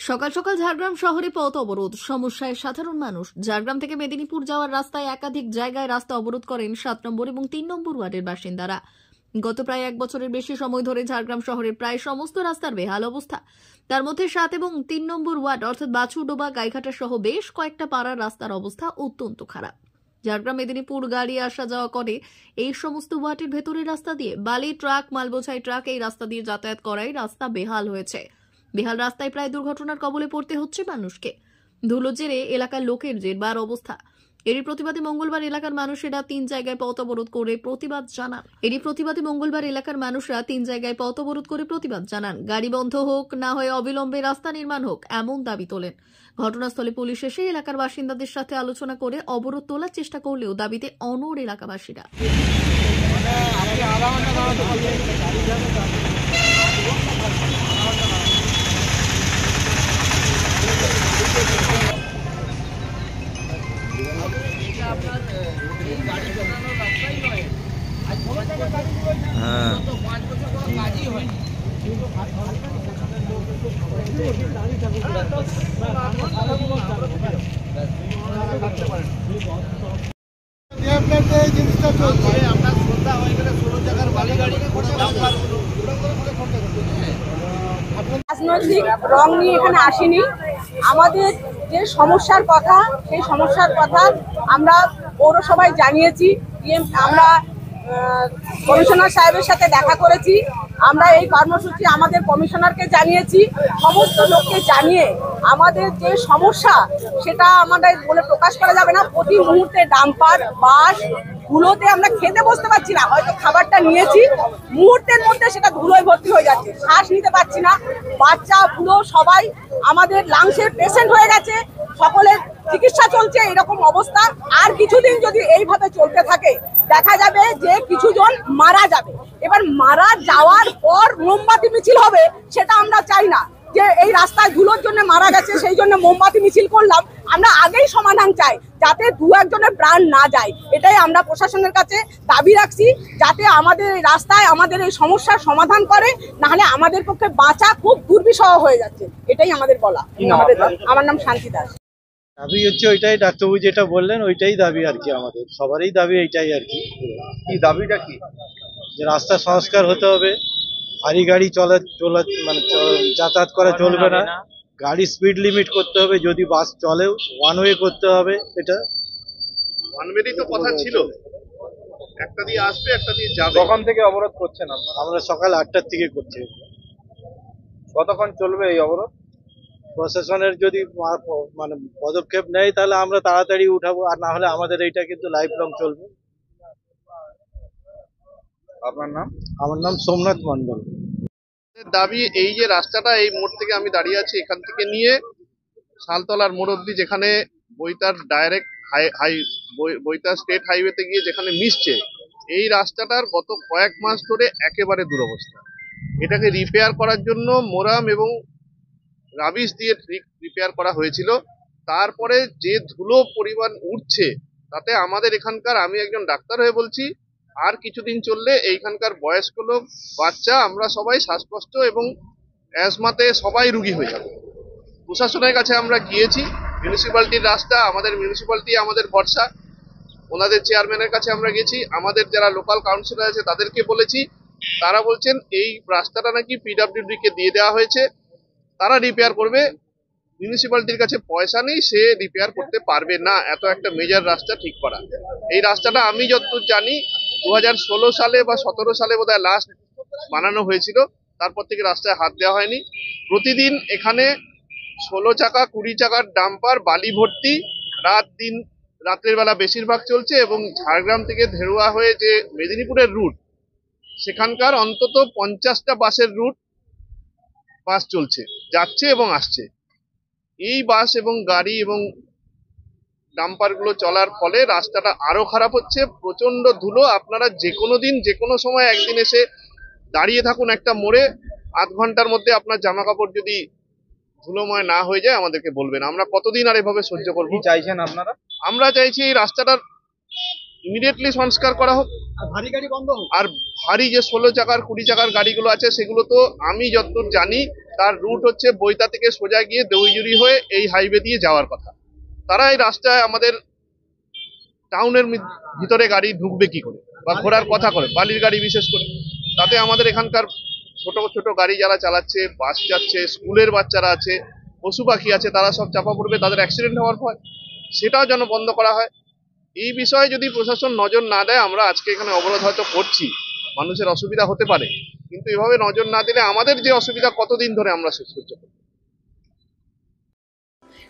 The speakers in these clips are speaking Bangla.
সকাল সকাল ঝাড়গ্রাম শহরে পথ অবরোধ, সমস্যায় সাধারণ মানুষ। ঝাড়গ্রাম থেকে মেদিনীপুর যাওয়ার রাস্তায় একাধিক জায়গায় রাস্তা অবরোধ করেন 7 নম্বর এবং 3 নম্বর ওয়ার্ডের বাসিন্দারা। গত প্রায় 1 বছরের বেশি সময় ধরে ঝাড়গ্রাম শহরের প্রায় সমস্ত রাস্তার বেহাল অবস্থা। তার মধ্যে 7 এবং 3 নম্বর ওয়ার্ড অর্থাৎ বাছুডোবা, গাইঘাটা সহ বেশ কয়েকটা পাড়ার রাস্তার অবস্থা অত্যন্ত খারাপ। ঝাড়গ্রাম মেদিনীপুর গাড়ি আসা যাওয়া করে এই সমস্ত ওয়ার্ডের ভেতরের রাস্তা দিয়ে। বালি ট্রাক, মালবোঝাই ট্রাক এই রাস্তা দিয়ে যাতায়াত করায় রাস্তা বেহাল হয়েছে। বেহাল রাস্তায় প্রায় দুর্ঘটনার কবলে পড়তে হচ্ছে মানুষকে। ধুলো জেরে এলাকার লোকের জেরবার অবস্থা। এরই প্রতিবাদে মঙ্গলবার এলাকার মানুষেরা 3 জায়গায় পথ অবরোধ করে প্রতিবাদ জানান। গাড়ি বন্ধ হোক, না হয় অবিলম্বে রাস্তা নির্মাণ হোক, এমন দাবি তোলেন। ঘটনাস্থলে পুলিশ এসে এলাকার বাসিন্দাদের সাথে আলোচনা করে অবরোধ তোলার চেষ্টা করলেও দাবিতে অনড় এলাকাবাসীরা। রাজনৈতিক রং নিয়ে এখানে আসিনি। আমাদের যে সমস্যার কথা, সেই সমস্যার কথা আমরা পৌরসভায় জানিয়েছি। আমরা কমিশনার সাহেবের সাথে দেখা করেছি। আমরা এই কর্মসূচি আমাদের কমিশনারকে জানিয়েছি। সমস্ত লোককে জানিয়ে আমাদের যে সমস্যা সেটা আমাদের বলে প্রকাশ করা যাবে না। প্রতি মুহূর্তে ডাম্পার, বাস, ধুলোতে আমরা খেতে বসতে পারছি না। হয়তো খাবারটা নিয়েছি, মুহূর্তের মধ্যে সেটা ধুলোয় ভর্তি হয়ে যাচ্ছে, শ্বাস নিতে পারছি না। বাচ্চা বুড়ো সবাই আমাদের লাংসের পেশেন্ট হয়ে গেছে, সকলের চিকিৎসা চলছে। এরকম অবস্থা আর কিছুদিন যদি এইভাবে চলতে থাকে, দেখা যাবে যে কিছুজন মারা যাবে। এবার মারা যাওয়ার পর মোমবাতি মিছিল হবে, সেটা আমরা চাই না। যে এই রাস্তায় ধুলোর জন্য মারা গেছে, সেই জন্য মোমবাতি মিছিল করলাম। আমরা আগেই সমাধান চাই, যাতে 2-1 প্রাণ না যায়। এটাই আমরা প্রশাসনের কাছে দাবি রাখছি, যাতে আমাদের এই রাস্তায় আমাদের এই সমস্যার সমাধান করে, নাহলে আমাদের পক্ষে বাঁচা খুব দুর্বিষহ হয়ে যাচ্ছে। এটাই আমাদের বলা। আমার নাম শান্তি দাস। দাবি হচ্ছে ওইটাই, ডাক্তারবাবু যেটা বললেন ওইটাই দাবি আর কি। আমাদের সবারই দাবি এইটাই আর কি। কি দাবিটা কি? যে রাস্তা সংস্কার হতে হবে, ভারী গাড়ি যাতায়াত করা চলবে না, গাড়ি স্পিড লিমিট করতে হবে, যদি বাস চলেও 1 ওয়ে করতে হবে। এটা ওয়ান ওয়েরই তো কথা ছিল, একটা দিয়ে আসবে একটা দিয়ে যাবে। কখন থেকে অবরোধ করছেন আপনারা? আমরা সকাল 8টার থেকে করছি। কতক্ষণ চলবে এই অবরোধ? প্রশাসনের যদি পদক্ষেপ নেয় তাহলে আমরা তাড়াতাড়ি উঠাবো, আর না হলে আমাদের এইটা কিন্তু লাইফ লং চলবে। আপনার নাম? আমার নাম সোমনাথ মন্ডল। দাবি এই যে রাস্তাটা, এই মোড় থেকে আমি দাঁড়িয়ে আছি, এখান থেকে নিয়ে শালতলার মোড় অব্দি, যেখানে বইতার ডাইরেক্ট বইতার স্টেট হাইওয়েতে গিয়ে যেখানে মিশছে, এই রাস্তাটার গত কয়েক মাস ধরে একেবারে দুরবস্থা। এটাকে রিপেয়ার করার জন্য মোরাম এবং রাবিশ দিয়ে রিপেয়ার করা হয়েছিল। তারপরে যে ধুলো পরিমাণ উঠছে, তাতে আমাদের এখানকার, আমি একজন ডাক্তার হয়ে বলছি, আর কিছুদিন চললে এইখানকার বয়স্ক লোক, বাচ্চা, আমরা সবাই শ্বাসকষ্ট এবং অ্যাজমাতে সবাই রুগী হয়ে যাবে। প্রশাসনের কাছে আমরা গিয়েছি। মিউনিসিপ্যালিটির রাস্তা, আমাদের মিউনিসিপ্যালিটি আমাদের ভরসা। ওনাদের চেয়ারম্যানের কাছে আমরা গেছি, আমাদের যারা লোকাল কাউন্সিলর আছে তাদেরকে বলেছি। তারা বলছেন এই রাস্তাটা নাকি পিডব্লিউডি কে দিয়ে দেওয়া হয়েছে, তারা রিপেয়ার করবে। মিউনিসিপ্যালিটির কাছে পয়সা নেই, সে রিপেয়ার করতে পারবে না এত একটা মেজর রাস্তা ঠিক করা। এই রাস্তাটা আমি যতদূর জানি 2016 সালে বা 17 সালে বোধহয় লাস্ট বানানো হয়েছিল, তারপর থেকে রাস্তায় হাত দেওয়া হয়নি। প্রতিদিন এখানে 16 চাকা 20 চাকার ডাম্পার বালি ভর্তি রাত্রের বেলা বেশিরভাগ চলছে। এবং ঝাড়গ্রাম থেকে ধেরুয়া হয়ে যে মেদিনীপুরের রুট, সেখানকার অন্তত 50টা বাস চলছে, যাচ্ছে এবং আসছে। এই বাস এবং গাড়ি এবং ডাম্পার গুলো চলার ফলে রাস্তাটা আরো খারাপ হচ্ছে। প্রচন্ড ধুলো। আপনারা যে কোনো দিন যে কোনো সময় একদিন এসে দাঁড়িয়ে থাকুন একটা মোড়ে, আধ ঘন্টার মধ্যে আপনার জামা কাপড় যদি ধুলোময় না হয়ে যায় আমাদেরকে বলবেন। আমরা কতদিন আর এভাবে সহ্য করবো? চাইছেন আপনারা? আমরা চাইছি এই রাস্তাটার ইমিডিয়েটলি সংস্কার করা হোক, আর ভারী গাড়ি বন্ধ হোক। আর ভারী যে 16 চাকার 20 চাকার গাড়িগুলো আছে, সেগুলো তো আমি যতদূর জানি তার রুট হচ্ছে বইতা থেকে সোজা গিয়ে দেউইজুরি হয়ে এই হাইওয়ে দিয়ে যাওয়ার কথা। তারা এই রাস্তায় আমাদের টাউনের ভিতরে গাড়ি ঢুকবে কি করে বা ঘোরার কথা করে, বালির গাড়ি বিশেষ করে। তাতে আমাদের এখানকার ছোট ছোট গাড়ি যারা চালাচ্ছে, বাস যাচ্ছে, স্কুলের বাচ্চারা আছে, পশু পাখি আছে, তারা সব চাপা পড়বে, তাদের অ্যাক্সিডেন্ট হওয়ার ভয়। সেটাও যেন বন্ধ করা হয়। এই বিষয়ে যদি প্রশাসন নজর না দেয়, আমরা আজকে এখানে অবরোধ হয়তো করছি, মানুষের অসুবিধা হতে পারে, কিন্তু এভাবে নজর না দিলে আমাদের যে অসুবিধা কতদিন ধরে আমরা সহ্য করব।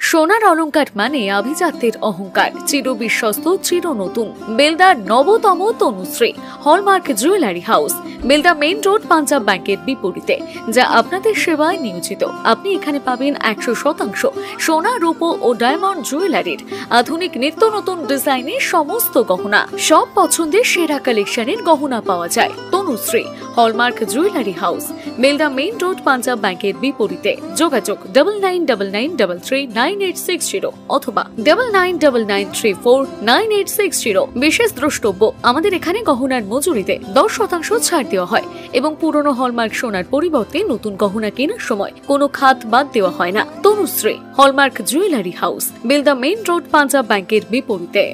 সোনার অলংকার মানে আভিজাত্যের অহংকার, চির বিশ্বস্ত, চির নতুন। বেলদার নবতম Tanushree hallmark jewellery house, Belda main road, Punjab ব্যাংকের বিপরীতে, যা আপনাদের সেবায় নিয়োজিত। আপনি এখানে পাবেন 100% সোনা, রূপো ও ডায়মন্ড জুয়েলারির আধুনিক নিত্য নতুন ডিজাইনের সমস্ত গহনা। সব পছন্দের সেরা কালেকশনের গহনা পাওয়া যায়। Tanushree hallmark jewellery house, Belda main road, Punjab ব্যাংকের বিপরীতে। যোগাযোগ 9999399860 অথবা 9999349860। বিশেষ দ্রষ্টব্য, আমাদের এখানে গহনার মজুরিতে 10% ছাড় দেওয়া হয় এবং পুরনো হলমার্ক সোনার পরিবর্তে নতুন গহনা কেনার সময় কোনো খাত বাদ দেওয়া হয় না। Tanushree hallmark jewellery house, Belda main road, Punjab ব্যাংকের বিপরীতে।